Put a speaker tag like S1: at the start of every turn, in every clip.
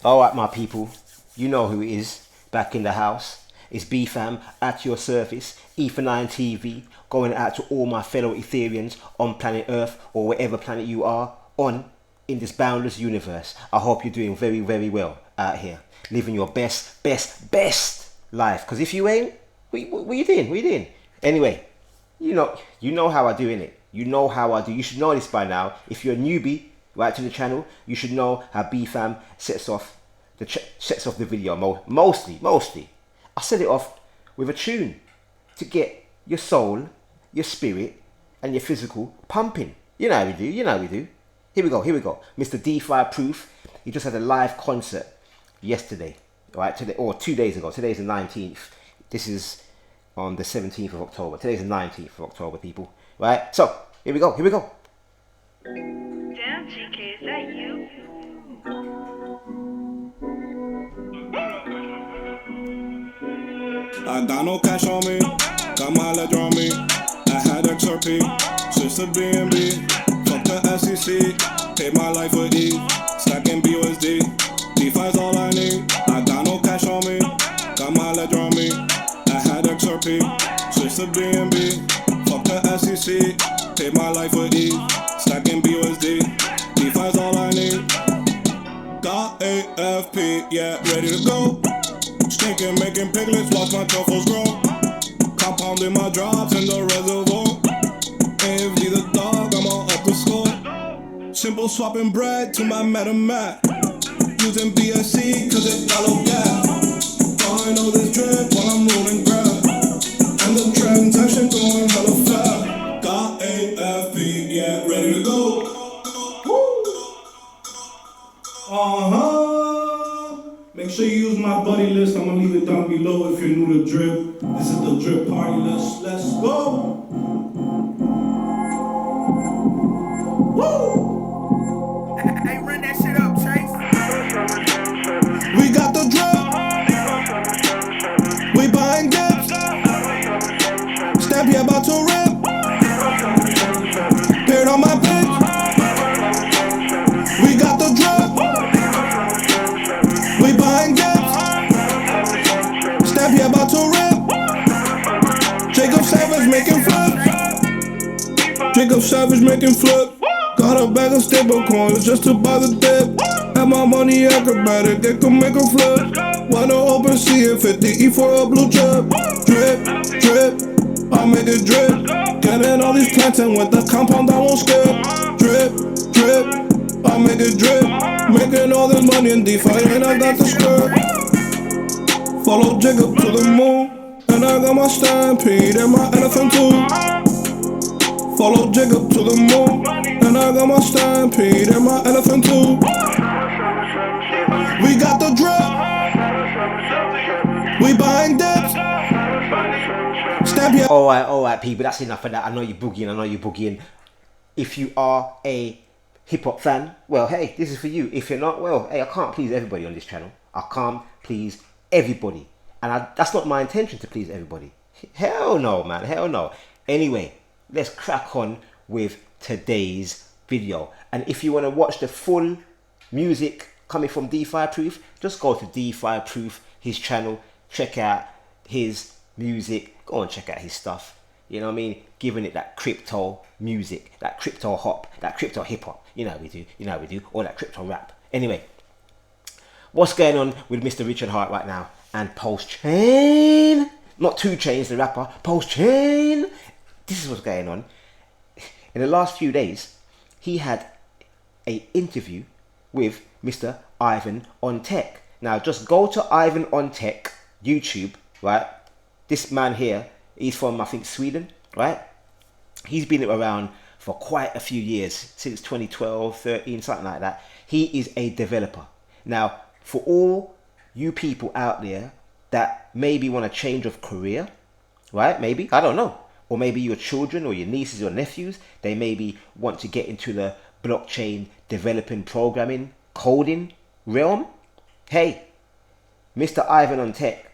S1: Alright, my people, you know who it is, back in the house. It's BFam at your service, Ether9 TV, going out to all my fellow Ethereans on planet Earth or whatever planet you are on in this boundless universe. I hope you're doing very, very well out here, living your best life. Because if you ain't, what you doing? What you doing? Anyway, you know how I do innit? You know how I do. You should know this by now. If you're a newbie, right, to the channel, you should know how BFam sets off the video. Mostly, I set it off with a tune to get your soul, your spirit, and your physical pumping. You know how we do. You know how we do. Here we go. Mr. DeFi Proof. He just had a live concert yesterday, right? Today or 2 days ago. Today's the 19th. This is on the 17th of October. Today's the 19th of October, people. Right? So here we go.
S2: Damn, GK, is that you?
S3: I got no cash on me, got my ledger on me. I had XRP, switched to BNB. Fuck the SEC, paid my life with E. Stacking BUSD, DeFi's all I need. I got no cash on me, got my ledger on me. I had XRP, switched to BNB. Fuck the SEC, paid my life with E. Stacking BUSD, DeFi's all I need. Got AFP, yeah, ready to go. Stinking, making piglets, watch my truffles grow. Compounding my drops in the reservoir. AFD the dog, I'm all up the score. Simple swapping bread to my MetaMask. Using BSC cause it yellow gap. Buying all this drip while I'm rolling grab. And the transaction going hella fast. Got AFP, yeah, ready to go. Make sure you use my buddy list. I'm gonna leave it down below if you're new to drip. This is the drip party list. Let's go. Woo!
S4: Hey, run that shit up, Chase.
S3: We got the drip. We buying dips. Step here about to rip. Paired on my bitch. We got the drip. We buying gaps. Step here about to rip. Jacob Savage making flips. Jacob Savage making flip. Got a bag of stable coins just to buy the dip. Have my money acrobatic, it can make a flip. Wanna open sea and 50 E for a blue chip. Drip, I make it drip. Getting all these plants and with the compound I won't skip. Drip, I make it drip. Making all this money in DeFi and I got the script. Follow Jacob to the moon. And I got my stampede and my elephant too. Follow Jacob to the moon. And I got my stampede and my elephant too. We got the drip. We buying dips. Step here.
S1: Alright, people, that's enough of that. I know you're boogieing. If you are a hip-hop fan, well, hey, this is for you. If you're not, well, hey, I can't please everybody on this channel. I can't please everybody. And that's not my intention to please everybody. Hell no, man. Hell no. Anyway, let's crack on with today's video. And if you want to watch the full music coming from DeFi Proof, just go to DeFi Proof, his channel. Check out his music. Go and check out his stuff. You know what I mean? Giving it that crypto music, that crypto hop, that crypto hip hop. You know how we do, or that crypto rap. Anyway, what's going on with Mr. Richard Hart right now and Pulsechain? Not 2 Chainz, the rapper, Pulsechain. This is what's going on. In the last few days, he had an interview with Mr. Ivan on Tech. Now, just go to Ivan on Tech YouTube, right? This man here, he's from, I think, Sweden, right? He's been around for quite a few years, since 2012, 13, something like that. He is a developer. Now, for all you people out there that maybe want a change of career, right? Maybe, I don't know. Or maybe your children or your nieces or nephews, they maybe want to get into the blockchain developing, programming, coding realm. Hey, Mr. Ivan on Tech,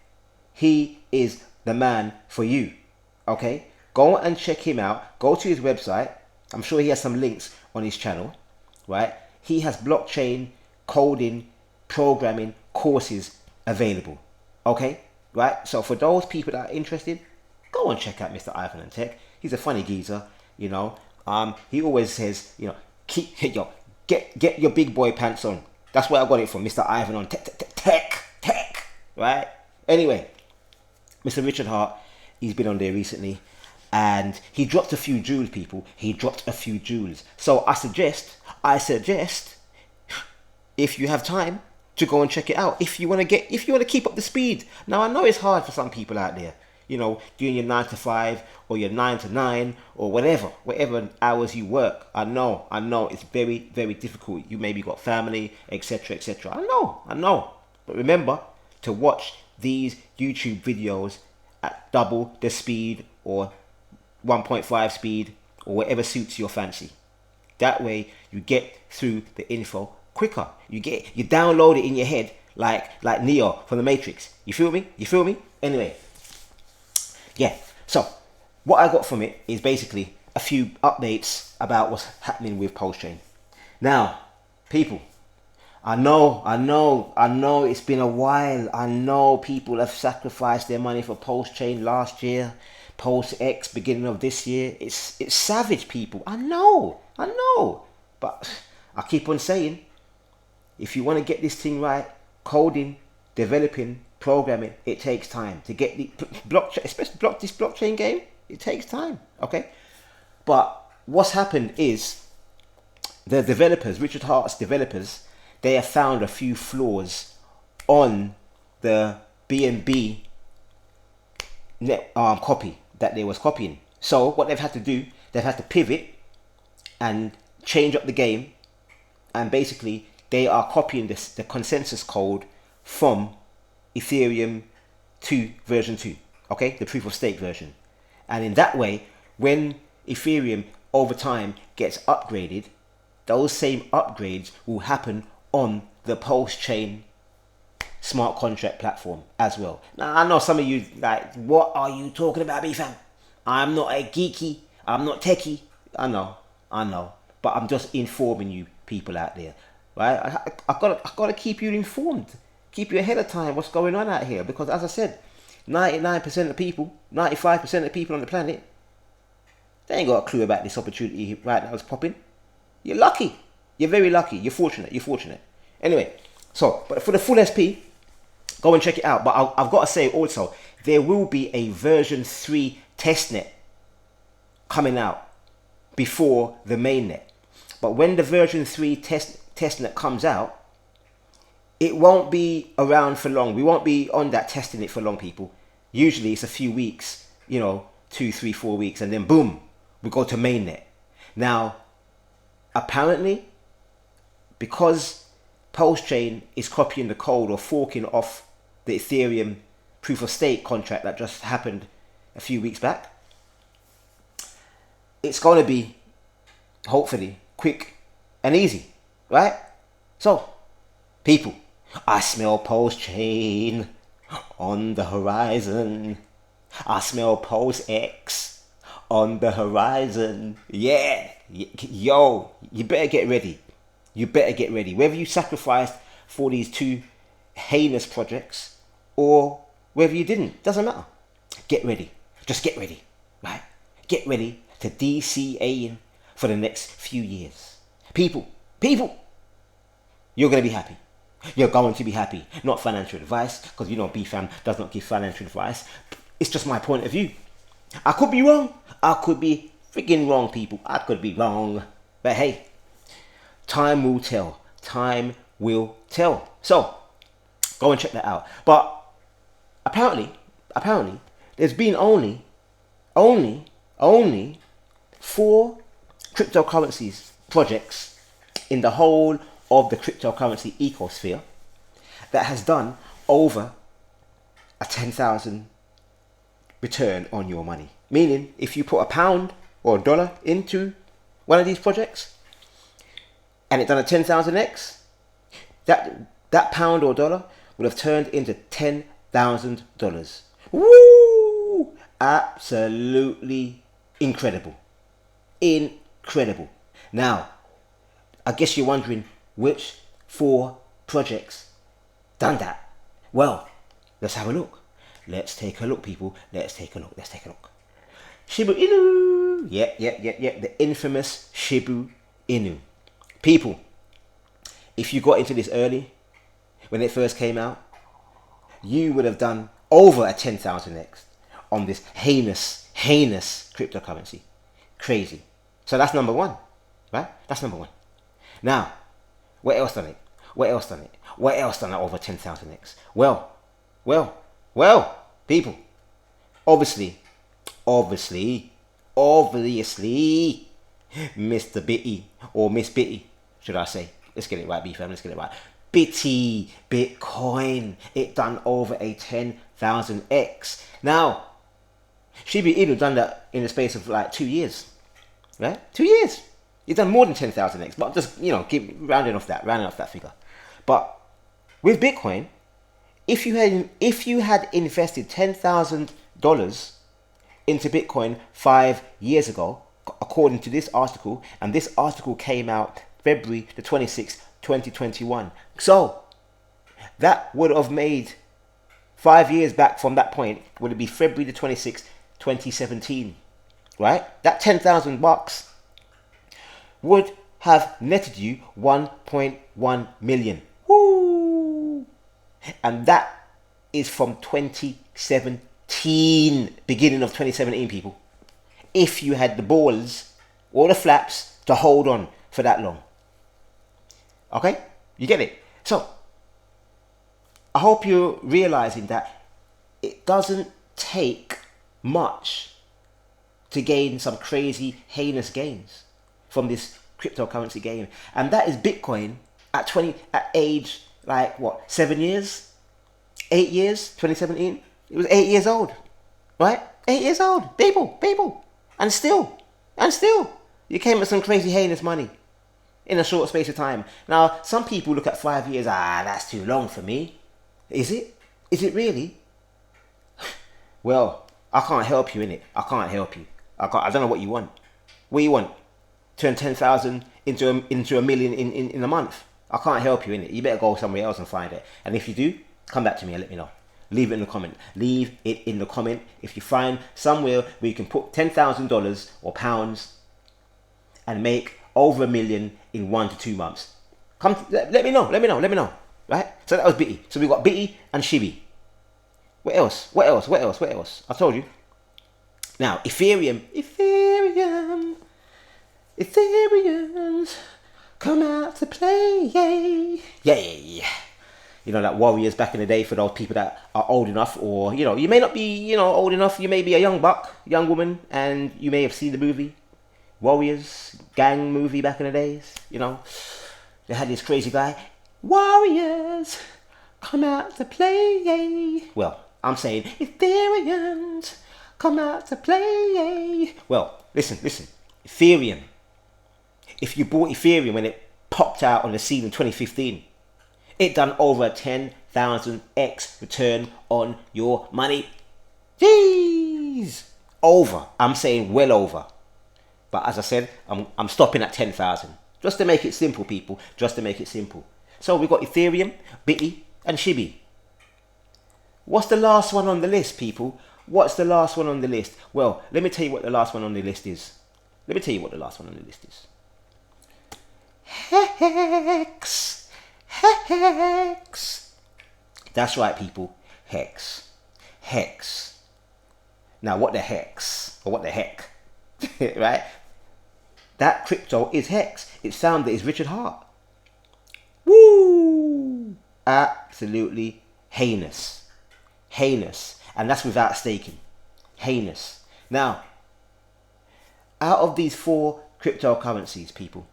S1: he is the man for you. Okay? Go and check him out. Go to his website. I'm sure he has some links on his channel, right? He has blockchain coding programming courses available. Okay, right? So for those people that are interested, go and check out Mr. Ivan and Tech. He's a funny geezer, you know. He always says, you know, get your big boy pants on. That's where I got it from, Mr. Ivan on Tech, right? Anyway, Mr. Richard Hart, he's been on there recently, and he dropped a few jewels, people. He dropped a few jewels. So I suggest, if you have time, to go and check it out. If you want to keep up the speed. Now I know it's hard for some people out there, you know, doing your 9 to 5 or your 9 to 9 or whatever hours you work. I know it's very, very difficult. You maybe got family, etc., etc. I know. But remember to watch these YouTube videos at double the speed or 1.5 speed or whatever suits your fancy. That way you get through the info quicker. You download it in your head like Neo from the Matrix. You feel me? Anyway, yeah. So what I got from it is basically a few updates about what's happening with Pulsechain. Now, people, I know it's been a while. I know people have sacrificed their money for Pulsechain last year, Pulsex beginning of this year. It's savage, people. I know. But I keep on saying, if you want to get this thing right, coding, developing, programming, it takes time. To get the blockchain, especially this blockchain game, it takes time, okay? But what's happened is the developers, Richard Hart's developers, they have found a few flaws on the BNB net copy that they was copying. So what they've had to do, they've had to pivot and change up the game, and basically they are copying the consensus code from Ethereum to version 2, okay, the proof of stake version. And in that way, when Ethereum over time gets upgraded, those same upgrades will happen on the Pulsechain smart contract platform as well. Now I know some of you like, what are you talking about, B-fam? I'm not a geeky, I'm not techie. I know, but I'm just informing you people out there, right? I gotta keep you informed, keep you ahead of time what's going on out here, because as I said, 99% of people, 95% of the people on the planet, they ain't got a clue about this opportunity right now it's popping. You're lucky. You're very lucky. You're fortunate. Anyway, so, but for the full SP, go and check it out. But I've got to say also, there will be a version 3 testnet coming out before the mainnet. But when the version 3 testnet comes out, it won't be around for long. We won't be on that testing it for long, people. Usually it's a few weeks, 2, 3, 4 weeks, and then boom, we go to mainnet. Now, apparently, because Pulsechain is copying the code or forking off the Ethereum proof of stake contract that just happened a few weeks back, it's going to be, hopefully, quick and easy, right? So, people, I smell Pulsechain on the horizon. I smell Pulsex on the horizon. Yeah, yo, you better get ready. Whether you sacrificed for these two heinous projects or whether you didn't, doesn't matter. Get ready. Just get ready, right? Get ready to DCA for the next few years. People, you're going to be happy. You're going to be happy. Not financial advice, because BFAM does not give financial advice. It's just my point of view. I could be wrong. I could be freaking wrong, people. I could be wrong. But hey, time will tell. Time will tell. So, go and check that out. But apparently, there's been only 4 cryptocurrencies projects in the whole of the cryptocurrency ecosphere that has done over a 10,000 return on your money. Meaning, if you put £1 or $1 into one of these projects and it done a 10,000x, that pound or dollar would have turned into $10,000. Woo! Absolutely incredible. Now, I guess you're wondering which 4 projects done that. Well, let's have a look. Let's take a look, people. Let's take a look. Let's take a look. Shiba Inu. Yeah. The infamous Shiba Inu. People, if you got into this early, when it first came out, you would have done over a 10,000x on this heinous cryptocurrency. Crazy. So that's number one, right? That's number one. Now, what else done it? What else done it? What else done it over 10,000x? Well, people, obviously, Mr. Bitty, or Miss Bitty, should I say? Let's get it right, B-fam, let's get it right. Bitty, Bitcoin, it done over a 10,000x. Now, Shiba Inu done that in the space of like 2 years, right? 2 years. You've done more than 10,000x, but just, keep rounding off that figure. But with Bitcoin, if you had invested $10,000 into Bitcoin 5 years ago, according to this article, and this article came out February the 26th, 2021. So that would have made 5 years back from that point, would it be February the 26th, 2017, right? That 10,000 bucks would have netted you 1.1 million. Woo! And that is from 2017, beginning of 2017, people. If you had the balls or the flaps to hold on for that long. Okay? You get it? So, I hope you're realizing that it doesn't take much to gain some crazy, heinous gains from this cryptocurrency game. And that is Bitcoin at age, 7 years? 8 years? 2017? It was 8 years old. Right? 8 years old. People. And still, you came with some crazy, heinous money in a short space of time. Now, some people look at 5 years, that's too long for me. Is it? Is it really? Well, I can't help you, innit? I can't help you. I don't know what you want. What do you want? Turn 10,000 into a million in a month? I can't help you, innit? You better go somewhere else and find it. And if you do, come back to me and let me know. Leave it in the comment. Leave it in the comment. If you find somewhere where you can put $10,000 or pounds and make over $1 million in 1 to 2 months, let me know. Right? So that was Bitty. So we got Bitty and Shibi. What else? I told you. Now, Ethereum's come out to play. Yay. You know, like Warriors back in the day, for those people that are old enough, or, you may not be, old enough. You may be a young woman, and you may have seen the movie Warriors, gang movie back in the days. They had this crazy guy, Warriors, come out to play. Well, I'm saying Ethereum's come out to play. Well, listen. Ethereum. If you bought Ethereum when it popped out on the scene in 2015, it done over 10,000x return on your money. Jeez. Over. I'm saying well over. But as I said, I'm stopping at 10,000. Just to make it simple, people. Just to make it simple. So we got Ethereum, Bitty, and Shibi. What's the last one on the list, people? What's the last one on the list? Well, let me tell you what the last one on the list is. Hex. That's right, people. Hex. Now, what the hex? Or what the heck? Right? That crypto is Hex. Its founder is Richard Hart. Woo! Absolutely heinous. And that's without staking. Heinous. Now, out of these 4 cryptocurrencies, people,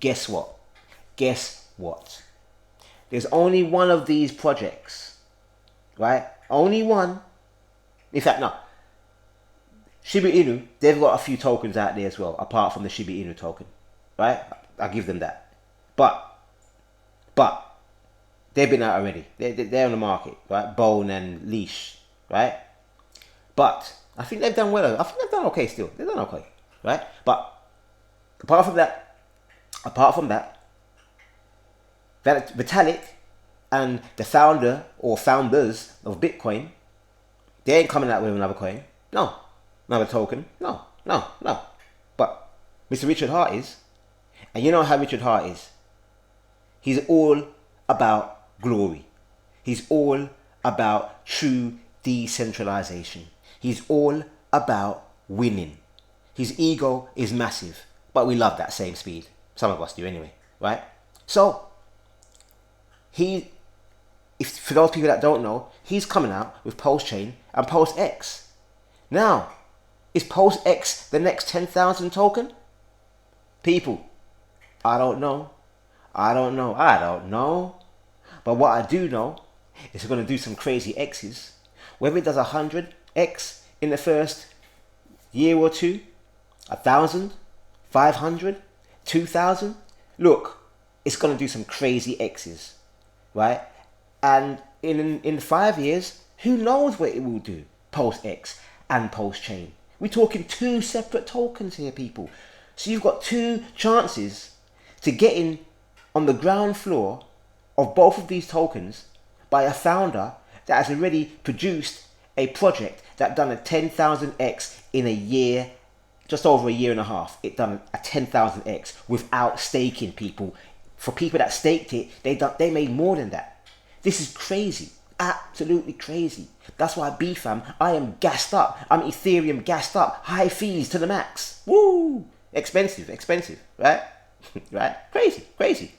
S1: guess what? There's only one of these projects, right? Only one. In fact, no. Shiba Inu, they've got a few tokens out there as well, apart from the Shiba Inu token, right? I'll give them that. But they've been out already. They're on the market, right? Bone and Leash, right? But I think they've done well. I think they've done okay still. They've done okay, right? But apart from that, that Vitalik And the founder or founders of Bitcoin, they ain't coming out with another coin. No. Another token. No. But Mr. Richard Hart is. And you know how Richard Hart is. He's all about glory. He's all about true decentralization. He's all about winning. His ego is massive. But we love that same speed. Some of us do anyway. Right? So, for those people that don't know, he's coming out with Pulsechain and PulseX. Now, is PulseX the next 10,000 token? People, I don't know. But what I do know is we're going to do some crazy X's. Whether it does 100X in the first year or two, 1,000, 500, 2,000. Look, it's going to do some crazy X's, right? And in 5 years, who knows what it will do? PulseX and Pulsechain. We're talking two separate tokens here, people. So you've got two chances to get in on the ground floor of both of these tokens by a founder that has already produced a project that done a 10,000x in a year, just over a year and a half. It done a 10,000x without staking, people. For people that staked it, they made more than that. This is crazy, absolutely crazy. That's why BFAM, I am gassed up. I'm Ethereum gassed up, high fees to the max. Woo! Expensive, right? Right? Crazy.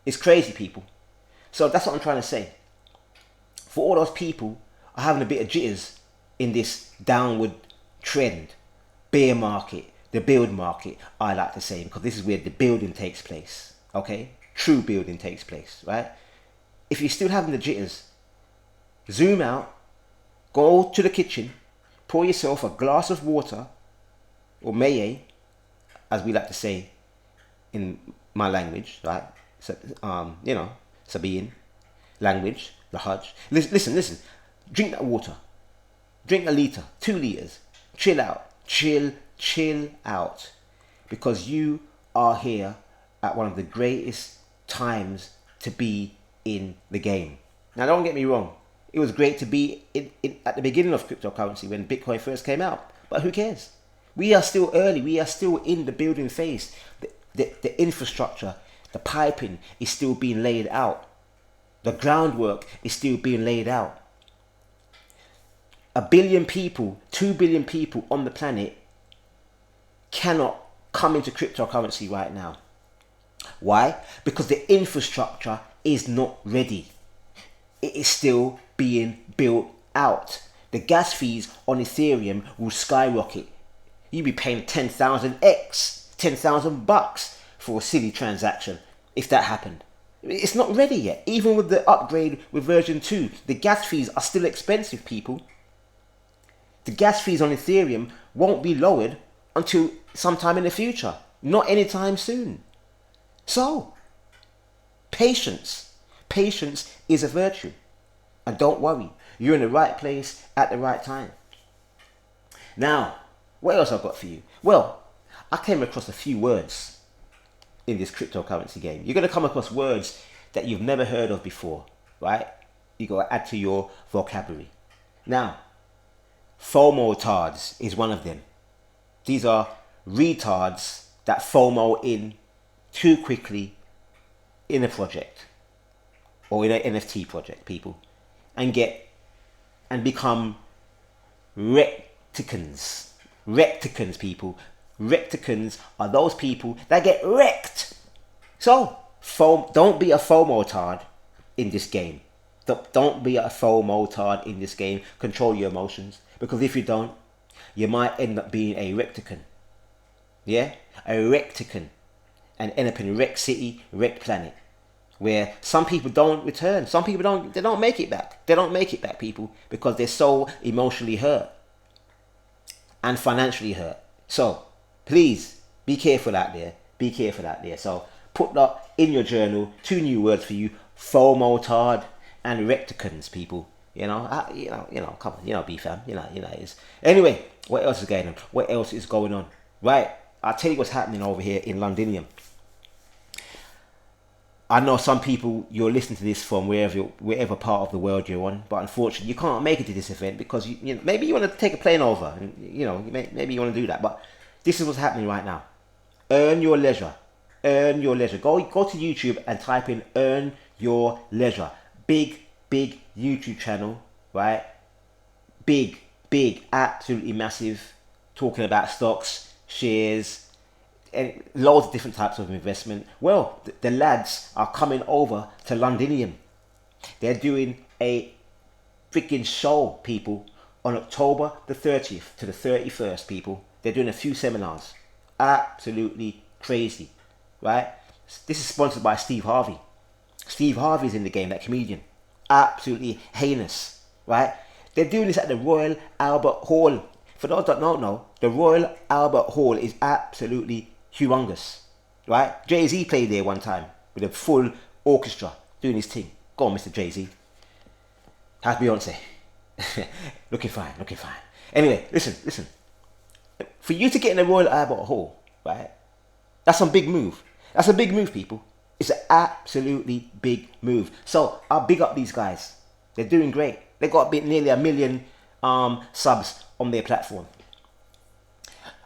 S1: It's crazy, people. So that's what I'm trying to say. For all those people are having a bit of jitters in this downward trend, bear market, the build market, I like to say, because this is where the building takes place, okay? True building takes place, right? If you're still having the jitters, zoom out, go to the kitchen, pour yourself a glass of water, or maye, as we like to say in my language, right? So, Sabian language, the Hajj. Listen. Drink that water. Drink a litre, 2 litres. Chill out. Chill out. Because you are here at one of the greatest times to be in the game. Now, don't get me wrong. It was great to be at the beginning of cryptocurrency when Bitcoin first came out. But who cares? We are still early. We are still in the building phase. The infrastructure, the piping is still being laid out. The groundwork is still being laid out. 1 billion people, 2 billion people on the planet cannot come into cryptocurrency right now. Why? Because the infrastructure is not ready. It is still being built out. The gas fees on Ethereum will skyrocket. You'd be paying 10,000x, $10,000 for a silly transaction if that happened. It's not ready yet. Even with the upgrade with version 2, the gas fees are still expensive, people. The gas fees on Ethereum won't be lowered until sometime in the future. Not anytime soon. So, patience. Patience is a virtue. And don't worry, you're in the right place at the right time. Now, what else I've got for you? Well, I came across a few words in this cryptocurrency game. You're going to come across words that you've never heard of before, right? You got to add to your vocabulary. Now, FOMO-tards is one of them. These are retards that FOMO in too quickly in a project or in an NFT project, people, and become recticans. Recticans, people. Recticans are those people that get wrecked. So, don't be a FOMO-tard in this game. Don't be a FOMO-tard in this game. Control your emotions. Because if you don't, you might end up being a rectican. Yeah? A rectican. And end up in Wreck City, Wreck Planet. Where some people don't return. Some people don't make it back. They don't make it back, people. Because they're so emotionally hurt. And financially hurt. So, please, be careful out there. Be careful out there. So, put that in your journal. 2 new words for you. FOMO-tard and recticans, people. Come on, BFAM. You know it is. Anyway, what else is going on? What else is going on? Right, I'll tell you what's happening over here in Londinium. I know some people, you're listening to this from wherever part of the world you're on, but unfortunately you can't make it to this event because you know, maybe you want to take a plane over, and you know, maybe you want to do that. But this is what's happening right now. Earn your leisure. Earn your leisure. Go to YouTube and type in "Earn Your Leisure." Big YouTube channel, right? Big, absolutely massive. Talking about stocks, shares, and loads of different types of investment. Well, the lads are coming over to Londinium. They're doing a freaking show, people, on October the 30th to the 31st, people. They're doing a few seminars. Absolutely crazy, right? This is sponsored by Steve Harvey. Steve Harvey's in the game, that comedian. Absolutely heinous, right? They're doing this at the Royal Albert Hall. For those that don't know, the Royal Albert Hall is absolutely humongous, right? Jay-Z played there one time with a full orchestra doing his thing. Go on, Mr. Jay-Z. How's Beyonce? Looking fine. Anyway, listen. For you to get in the Royal Albert Hall, right? That's a big move. That's a big move, people. It's an absolutely big move. So I'll big up these guys. They're doing great. They got nearly 1 million subs on their platform.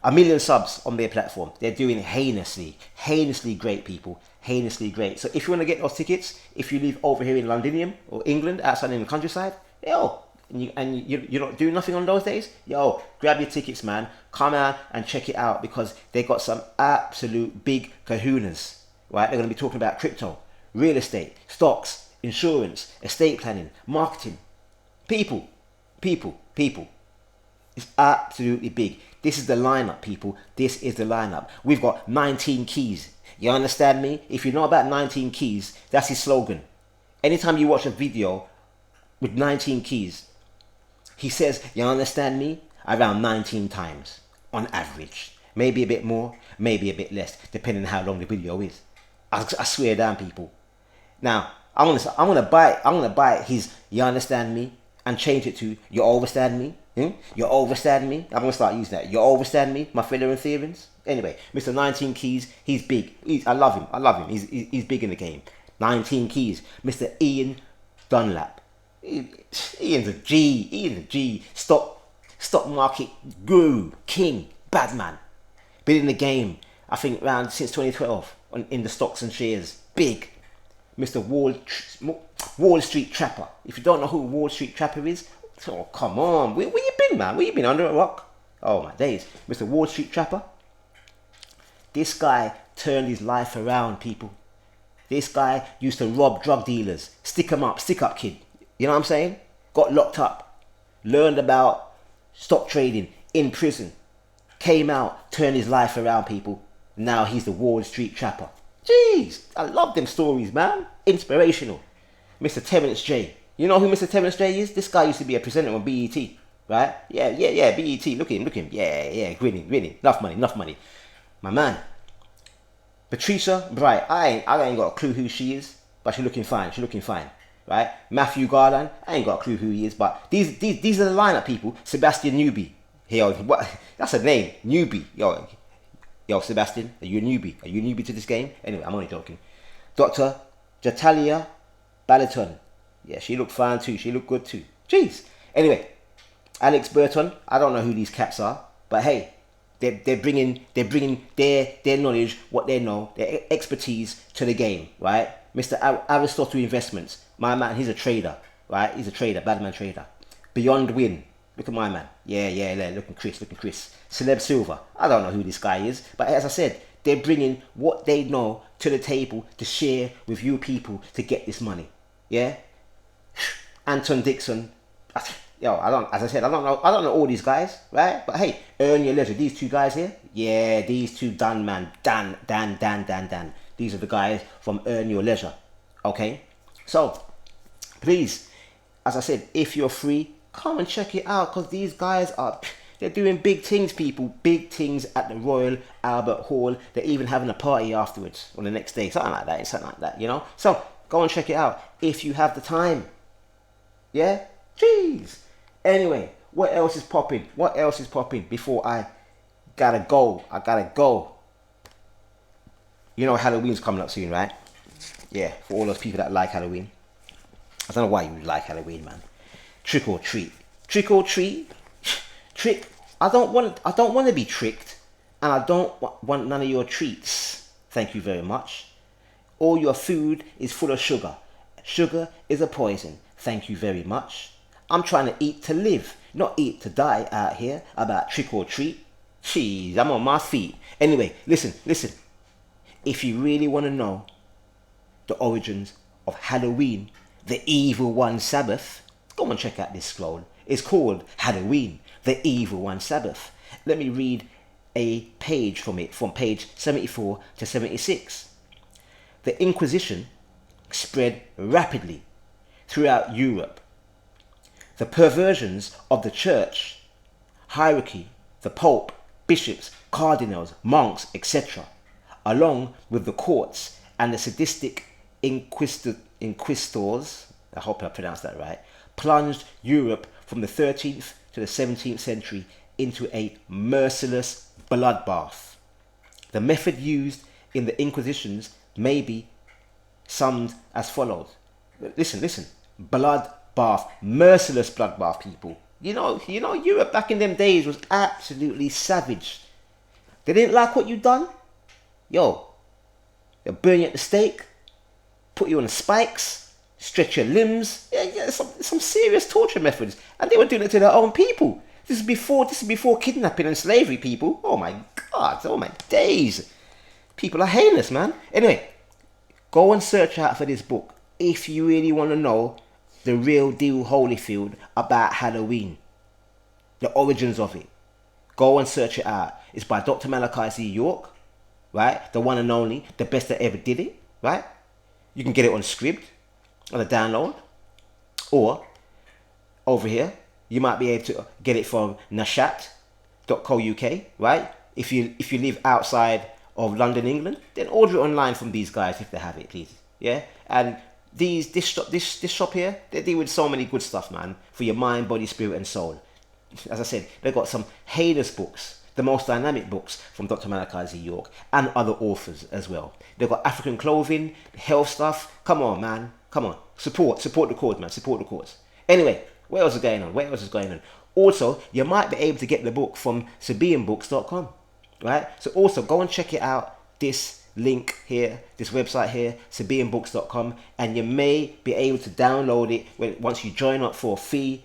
S1: 1 million subs on their platform. They're doing heinously great, people. Heinously great. So if you want to get those tickets, if you live over here in Londinium or England, outside in the countryside, you're not doing nothing on those days, grab your tickets, man. Come out and check it out because they got some absolute big kahunas, right? They're going to be talking about crypto, real estate, stocks, insurance, estate planning, marketing. People. It's absolutely big. This is the lineup, people. This is the lineup. We've got 19 keys. You understand me? If you know about 19 keys, that's his slogan. Anytime you watch a video with 19 keys, he says, you understand me? Around 19 times on average. Maybe a bit more, maybe a bit less, depending on how long the video is. I swear down, people. Now, I'm gonna buy his "you understand me" and change it to "you overstand me." You overstand me. I'm gonna start using that. You overstand me, my fellow Ethereans. Anyway, Mr. 19 Keys, he's big. I love him. He's big in the game. 19 Keys, Mr. Ian Dunlap. Ian's a G. Stock market guru, king, bad man. Been in the game, I think, around since 2012 in the stocks and shares. Big. Mr. Wall Street Trapper. If you don't know who Wall Street Trapper is, oh, come on. Where you been, man? Where you been, under a rock? Oh, my days. Mr. Wall Street Trapper. This guy turned his life around, people. This guy used to rob drug dealers. Stick up, kid. You know what I'm saying? Got locked up. Learned about stock trading in prison. Came out, turned his life around, people. Now he's the Wall Street Trapper. Jeez, I love them stories, man. Inspirational. Mr. Terrence J. You know who Mr. Terrence J is? This guy used to be a presenter on BET, right? Yeah, BET. Look at him. Yeah, grinning. Enough money. My man. Patricia Bright. I ain't got a clue who she is, but she's looking fine, right? Matthew Garland. I ain't got a clue who he is, but these are the lineup, people. Sebastian Newby. Yo, what? That's a name. Newby. Yo, Sebastian, are you a newbie? Are you a newbie to this game? Anyway, I'm only joking. Dr. Jatalia Balaton. Yeah, she looked fine too. She looked good too. Jeez. Anyway, Alex Burton. I don't know who these cats are, but hey, they're bringing their knowledge, what they know, their expertise to the game, right? Mr. Aristotle Investments. My man, he's a trader, right? He's a trader, bad man trader. Beyond Win. Look at my man. Yeah. Looking Chris. Celeb Silver. I don't know who this guy is, but as I said, they're bringing what they know to the table to share with you people to get this money. Yeah. Anton Dixon. As I said, I don't know all these guys, right? But hey, earn your leisure. These two guys here. Yeah, these two Dan. These are the guys from Earn Your Leisure. Okay. So, please, as I said, if you're free, come and check it out because these guys they're doing big things, people. Big things at the Royal Albert Hall. They're even having a party afterwards on the next day. Something like that, you know. So, go and check it out if you have the time. Yeah? Jeez. Anyway, what else is popping? Before I gotta go? You know Halloween's coming up soon, right? Yeah, for all those people that like Halloween. I don't know why you like Halloween, man. Trick or treat. Trick or treat. Trick. I don't want to be tricked, and I don't want none of your treats. Thank you very much. All your food is full of sugar. Sugar is a poison. Thank you very much. I'm trying to eat to live, not eat to die out here about trick or treat. Jeez, I'm on my feet. Anyway, listen. If you really want to know the origins of Halloween, the evil one Sabbath, go and check out this scroll. It's called Halloween, the evil one Sabbath. Let me read a page from it, from page 74 to 76. The Inquisition spread rapidly throughout Europe. The perversions of the church, hierarchy, the Pope, bishops, cardinals, monks, etc., along with the courts and the sadistic inquisitors, I hope I pronounced that right, plunged Europe from the 13th to the 17th century into a merciless bloodbath. The method used in the Inquisitions may be summed as follows. Listen. Bloodbath, merciless bloodbath, people. You know, Europe back in them days was absolutely savage. They didn't like what you done. Yo, they'll burn you at the stake, put you on the spikes, stretch your limbs. Yeah, some serious torture methods, and they were doing it to their own people. This is before kidnapping and slavery, people. Oh my God, oh my days. People are heinous, man. Anyway, go and search out for this book if you really want to know the real deal Holyfield about Halloween, the origins of it. Go and search it out. It's by Dr. Malachi Z. York, right? The one and only, the best that ever did it, right? You can get it on Scribd, on a download, or over here, you might be able to get it from nashat.co.uk, right? If you live outside of London, England, then order it online from these guys if they have it, please. Yeah, and this shop here, they deal with so many good stuff, man, for your mind, body, spirit, and soul. As I said, they've got some heinous books, the most dynamic books from Dr. Malachi Z. York and other authors as well. They've got African clothing, health stuff. Come on, man. Come on. Support the cause, man. Support the cause. Anyway, what else is going on? Also, you might be able to get the book from SabianBooks.com, right? So also go and check it out. This link here, this website here, SabianBooks.com, and you may be able to download it once you join up for a fee.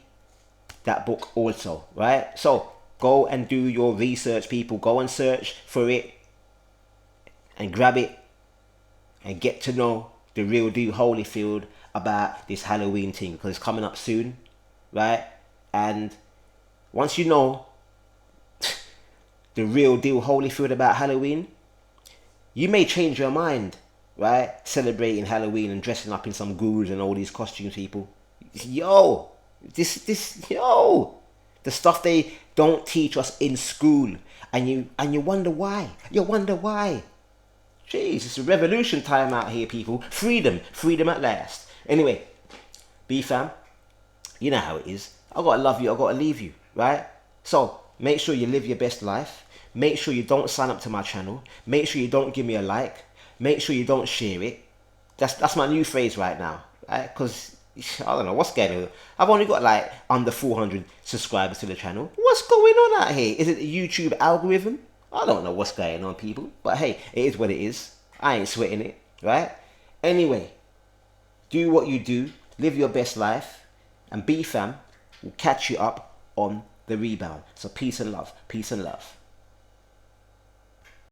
S1: That book also, right? So go and do your research, people. Go and search for it and grab it and get to know the real deal Holyfield about this Halloween thing, because it's coming up soon, right? And once you know the real deal Holyfield about Halloween, you may change your mind, right? Celebrating Halloween and dressing up in some ghouls and all these costumes, people. Yo, the stuff they don't teach us in school, and you wonder why. Jeez, it's a revolution time out here, people. Freedom at last. Anyway, B-fam, you know how it is. I gotta love you, I gotta leave you, right? So make sure you live your best life. Make sure you don't sign up to my channel. Make sure you don't give me a like. Make sure you don't share it. That's my new phrase right now, right? Because I don't know what's going on. I've only got like under 400 subscribers to the channel. What's going on out here? Is it the YouTube algorithm? I don't know what's going on, people. But hey, it is what it is. I ain't sweating it, right? Anyway, do what you do. Live your best life. And B-fam will catch you up on the rebound. So peace and love. Peace and love.